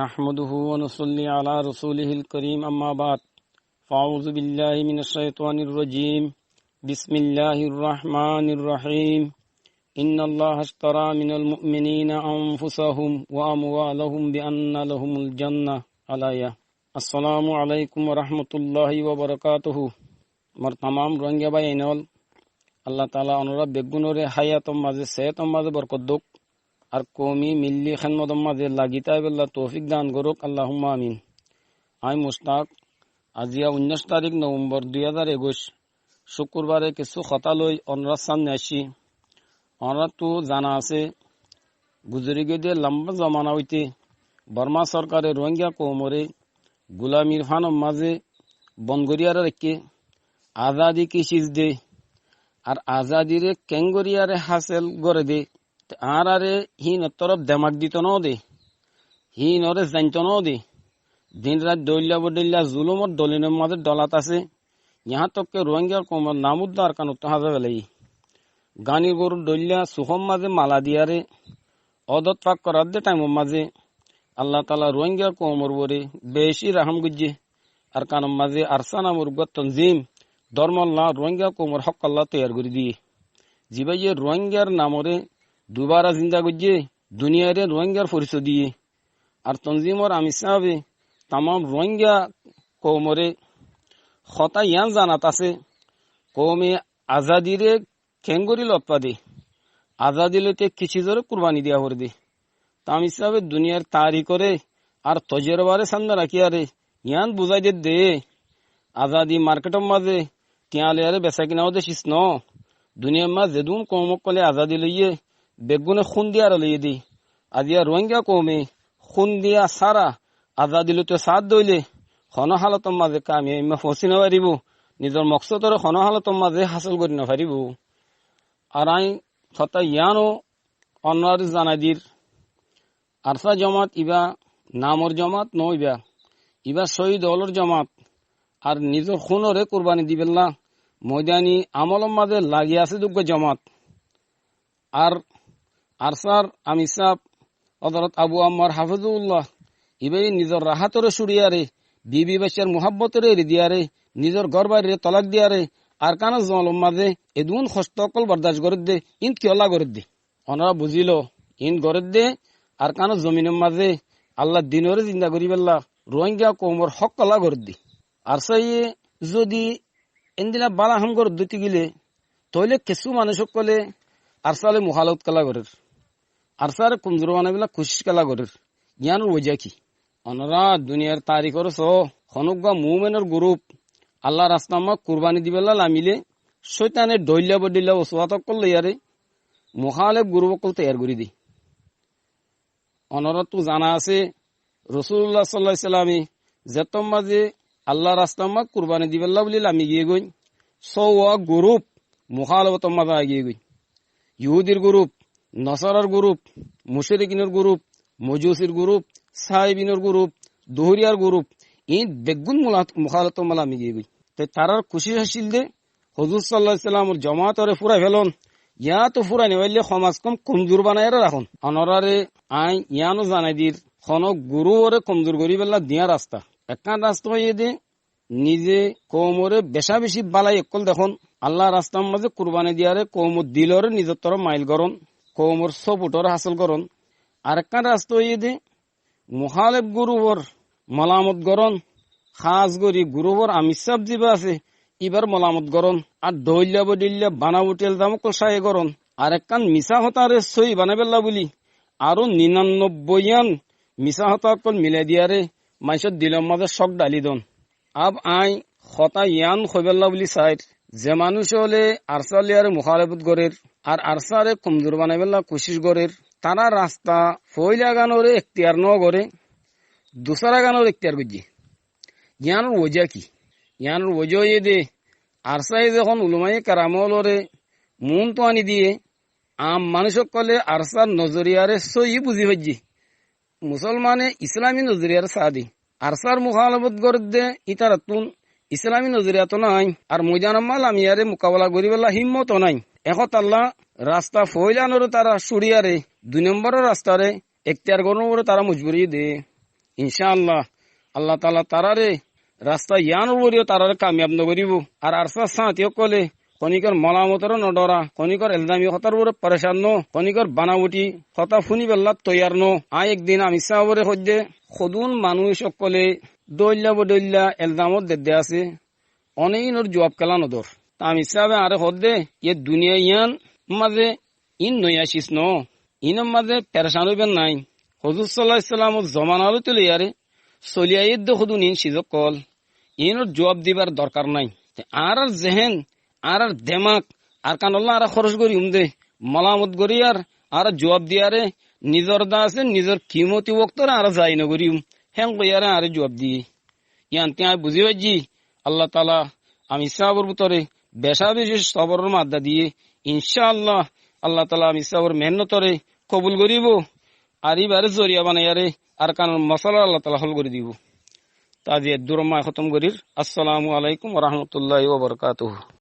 نحمده ونصلي على رسوله الكريم أما بعد فأعوذ بالله من الشيطان الرجيم بسم الله الرحمن الرحيم إن الله اشترى من المؤمنين أنفسهم وأموالهم بأن لهم الجنة عليا السلام عليكم ورحمة الله وبركاته مر تمام رنگا باینول الله تعالی انورا বেগুনরে হায়াতম মাঝে সেহতম মাঝে বরকত দুক আর কওমি মিল্লি খিদমতম মাঝে লাগিতাই আল্লাহ তৌফিক দান করুক আল্লাহুম্মা আমিন। আমি মুশতাক আজিয়া 19 তারিখ নভেম্বর 2021 শুক্রবারে কিছু কথা লই অনরার সামনে আসি। অনরা তো জানা আছে গুজরি গেদে লম্বা জমানা হইতে বর্মা সরকারের রোহিঙ্গা কওমরে গুলামির ফানম মাঝে বনগরিয়ারে রেখে আজাদি কি সিজ দে আর আজাদিরে কেঙ্গরিয়ারে হাসিল করে দে আর আরে হিন তরফ দেমাক দিত ন দে হিন ওরে জানত ন দে দিন রাত দলিয়া বদলিয়া জুলুমর দলিনের মাঝে ডলাত আছে ইহা তককে রোহিঙ্গার কমর নামুদ্দার কান হাজা বেলাই গানি গরুর দলিয়া সুখম মাঝে মালা দিয়ারে অদত পাক করার দে টাইমের মাঝে আল্লাহ তালা রোহিঙ্গার কমর বরে বেশি রাহাম গুজ্জে আর কানম মাঝে আরসা নামর তনজিম ধর্মল্লাহ রোহিঙ্গা কমর হক আল্লাহ তৈয়ার করে দিয়ে জিবাইয়ে রোহিঙ্গার নামরে দুবারা জিন্দা গুজ্জে দুনিয়ারে রোহিঙ্গার পরিচয় দিয়ে আর তনজিমর আমি সাহেবে তাম রোহিঙ্গা কৌমরে হতা ইয়ান জানাত আছে কৌমে আজাদিরে খেঙ্গরি লপা দে আজাদি লইতে কিছু জোরে কুরবানি দিয়া করে দে তাম হিসাবে দুনিয়ার তারি করে আর তজরবারে সামনে রাখিয়ারে ইয়ান বুঝাই দে আজাদি মার্কেটের মাঝে তিয়ালে আরে বেচা কিনাও দেখিস ন দুনিয়ার মাঝে যেদুন কৌমক কলে আজাদি লইয়ে বেগুনে খুন দিয়া লইয়ে দি আজিয়া রোহিঙ্গা কৌমে খুন দিয়া সারা আজাদি লইতে সাথ দইলে খন হালতর মাঝে কামিয়ে ফসি না পারিব নিজের মকসদর খন হালতর মাঝে হাসিল করি না পারিব। আর আই হতা ইয়ানো অন্যার জানাদির আরসা জমাত ইবা নামর জমাত নইবা ইবা শহীদ হলর জমাত আর নিজের খুনরে কুরবানি দিবেল্লা ময়দানি আমলর মাঝে লাগি আছে যোগ্য জমাত। আর আরসার আমি সাহ হযরত আবু আম্মার হাফিজুল্লাহ ইবাই নিজের রাহাতরে সুরিয়ারে বিবি বাচ্চার মুহাব্বতরে দিয়ারে নিজের ঘর বাইরে তলাক দিয়ারে আর কানা জলম মাঝে এদুন হস্তকল বরদাস্ত করে দে ইন কিয়লা করে দে ওনারা বুঝিল ইন করে দে আর কানা জমিনের মাঝে আল্লাহ দিনরে জিন্দা করি বেল্লা রোহিঙ্গা কৌমর হক কলা করে দে। আর সাই যদি এনদিনা বালা হাম করে দিতে গেলে তাহলে কিছু মানুষ কলে আর সালে মুখালত কলা করে আর সারে কমজোর বানাবিলা খুশি কলা করে ইয়ানোর ওজা কি ওনারা দুনিয়ার তারিখর স হনুকা মুভমেন্টের গ্রুপ আল্লাহ রাস্তামা কুরবানি দিবেলা লামিলে শৈতানের ডইলা বডিল্লা ওসওয়াত করলে ইয়ারে মুখালেব গ্রুপ কল তৈয়ার করে দি। ওনারা তো জানা আছে রসুল্লাহ সাল্লাহ সাল্লামে যেতম মাঝে আল্লাহ রাস্তামা কুরবানি দিবেলা বলে লামি গিয়ে গই সওয়া গ্রুপ মুখালবতম মাঝে আগিয়ে গই ইহুদির গ্রুপ নসারার গ্রুপ মুশরিকিনের গ্রুপ মজুসির গ্রুপ সাহেবিনের গ্রুপ দোহরিয়ার গ্রুপ ইন বেগুন মুখালত মালামি গিয়ে গই তারার খুশি হাসিল দে হজুর সাল্লাহ সাল্লামর জমাতরে ফুরা ফেলন ইয়া তো ফুরা নেওয়াইলে সমাজ কম কমজোর বানাই রাখুন অনরারে আই ইয়ানো জানাই দির খনক গুরুরে কমজোর করি পেলা দিয়া রাস্তা একখান রাস্তা হয়ে দে নিজে কৌমরে বেশা বেশি বালাই একল দেখুন আল্লাহ রাস্তার মাঝে কুরবানি দিয়ারে কৌমর দিলরে নিজের তরফ মাইল করন কৌমর সপুটর হাসিল করন আর একখান রাস্তা হয়ে দে মুখালেব গুরুবর মলামত গরন খাস গরি গুরুবর আমিসাব জিবা আছে ইবার মলামত গরন আর দইল্লা বডিল্লা বানা উটেল দামকল সাহে গরন আর একখান মিশা হতারে সই বানাবেল্লা বলি আরো 99 মিশা হতাকল মিলে দিয়ারে মাইসর দিলম মাঝে শক ডালি দন। আব আই হতা ইয়ান খবেল্লা বলি সাইড যে মানুষ হলে আরসালিয়ারে মুখালেবত গরের আর আরসারে কমজোর বানাবেল্লা কোশিশ গরের তারা রাস্তা ফইলা গানোরে এখতিয়ার ন করে দুসরা গানোর এখতিয়ার করছে ইয়ানোর ওজা কি ইয়ানোর ওজা ইয়ে দে আরসাই যখন উলুমাই কারামলরে মন তো আনি দিয়ে আম মানুষক কলে আরসার নজরিয়ারে সই বুঝি হজ্জি মুসলমানে ইসলামী নজরিয়ার সাদি আরসার মুখালবত করে দে ইতারাতুন ইসলামী নজরিয়া তো নাই আর ময়দানাম্মাল আমি আরে মোকাবেলা করিবেলা হিম্মত নাই এখন আল্লাহ রাস্তা ফইলানোর তারা সুরিয়ারে 2 নম্বরের রাস্তারে এখতিয়ার গণরে তারা মজবুরি দে ইনশাআল্লাহ আল্লাহ তাআলা তারারে রাস্তা ইয়ানোর বরিও তারারে কামিয়াব নগরিব। আর আরসা সাঁতিও কলে কনিকর মলামতর নডরা, কনিকর এলদামি হতার বরে পরেশান নো, কনিকর বানাউটি হতা ফুনি বেল্লা তৈয়ার নো। একদিন আমি সাবরে হদ্দে সদুন মানুষ সকলে দৈল্লা এলদামত দেদে আছে অনেক জবাব কেলা নদর। তা আমি সাবে আরে হদ্দে দুনিয়া ইয়ান মাঝে ইন নই আসিস ন, ইনের মাঝে পেরেশান হইবেন নাই। হজুর সাল্লাহ ইসলামত জমানালো তুলে ইয়ারে চলিয়াই সদুন ইন সিজক কল ইনের জবাব দিবার দরকার নাই। আর জেহেন আর দেমাক আর কানল্লা আর খরচ করি দে মলামত করি আর জবাব দিয়ারে নিজর দা আছে নিজর কিমতি বক্তরে আর যাই নগরি হ্যাং কইয়ারে আর জবাব দিয়ে ইয়ান তিয়া বুঝি পাইছি। আল্লাহ তাআলা আমি সাবর ভিতরে বেশা বেশি সবরের মাদ্দা দিয়ে ইনশাআল্লাহ আল্লাহ তাআলা আমি সাবর মেহনতরে কবুল করিব আর এবারে জরিয়া বানাইয়ারে আর কানুন মশলা আল্লাহ তাআলা হল করে দিব। তা দিয়ে দুরমায় খতম করির। আসসালামু আলাইকুম ওয়া রাহমাতুল্লাহি ওয়া বারাকাতুহু।